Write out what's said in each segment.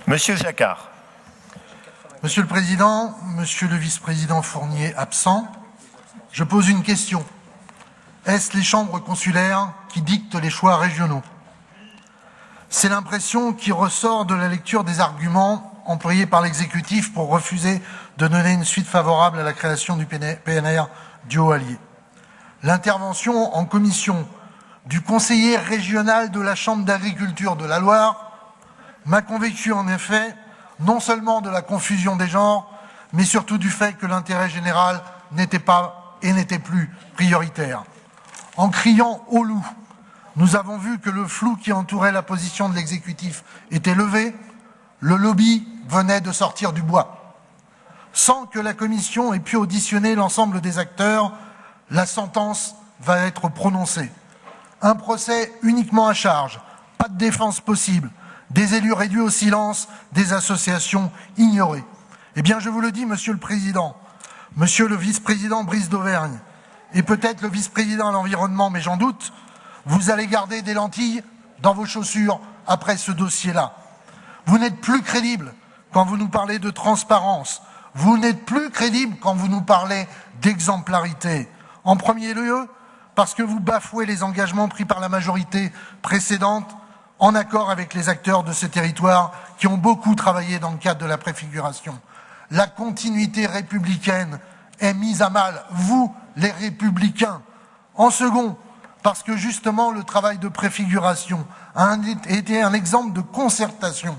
Monsieur Jacquard. Monsieur le Président, Monsieur le Vice-président Fournier absent, je pose une question. Est-ce les chambres consulaires qui dictent les choix régionaux? C'est l'impression qui ressort de la lecture des arguments employés par l'exécutif pour refuser de donner une suite favorable à la création du PNR du Haut-Allier. L'intervention en commission du conseiller régional de la Chambre d'agriculture de la Loire m'a convaincu en effet non seulement de la confusion des genres, mais surtout du fait que l'intérêt général n'était pas et n'était plus prioritaire. En criant au loup, nous avons vu que le flou qui entourait la position de l'exécutif était levé, le lobby venait de sortir du bois. Sans que la commission ait pu auditionner l'ensemble des acteurs, la sentence va être prononcée. Un procès uniquement à charge, pas de défense possible, des élus réduits au silence, des associations ignorées. Eh bien, je vous le dis, Monsieur le Président, Monsieur le Vice-président Brice d'Auvergne, et peut-être le Vice-président à l'Environnement, mais j'en doute, vous allez garder des lentilles dans vos chaussures après ce dossier-là. Vous n'êtes plus crédible quand vous nous parlez de transparence. Vous n'êtes plus crédible quand vous nous parlez d'exemplarité. En premier lieu, parce que vous bafouez les engagements pris par la majorité précédente en accord avec les acteurs de ces territoires qui ont beaucoup travaillé dans le cadre de la préfiguration. La continuité républicaine est mise à mal, vous, les républicains. En second, parce que justement le travail de préfiguration a été un exemple de concertation.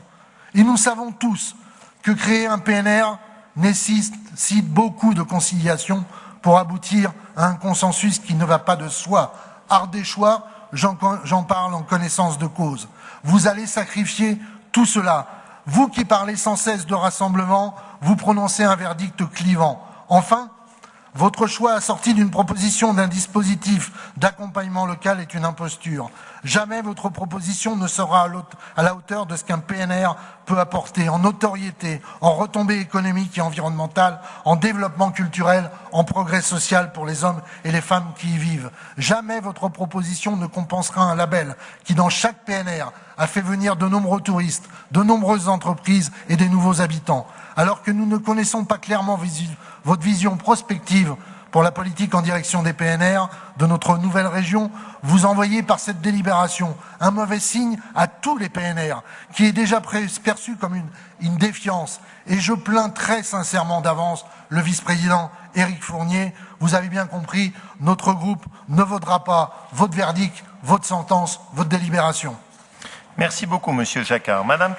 Et nous savons tous que créer un PNR nécessite beaucoup de conciliation pour aboutir à un consensus qui ne va pas de soi. Ardéchois, j'en parle en connaissance de cause. Vous allez sacrifier tout cela. Vous qui parlez sans cesse de rassemblement, vous prononcez un verdict clivant. Enfin, votre choix assorti d'une proposition d'un dispositif d'accompagnement local est une imposture. Jamais votre proposition ne sera à la hauteur de ce qu'un PNR peut apporter en notoriété, en retombées économiques et environnementales, en développement culturel, en progrès social pour les hommes et les femmes qui y vivent. Jamais votre proposition ne compensera un label qui, dans chaque PNR, a fait venir de nombreux touristes, de nombreuses entreprises et des nouveaux habitants. Alors que nous ne connaissons pas clairement votre vision prospective pour la politique en direction des PNR de notre nouvelle région, vous envoyez par cette délibération un mauvais signe à tous les PNR, qui est déjà perçu comme une défiance. Et je plains très sincèrement d'avance le vice-président Éric Fournier. Vous avez bien compris, notre groupe ne votera pas votre verdict, votre sentence, votre délibération. Merci beaucoup, Monsieur Jacquard. Madame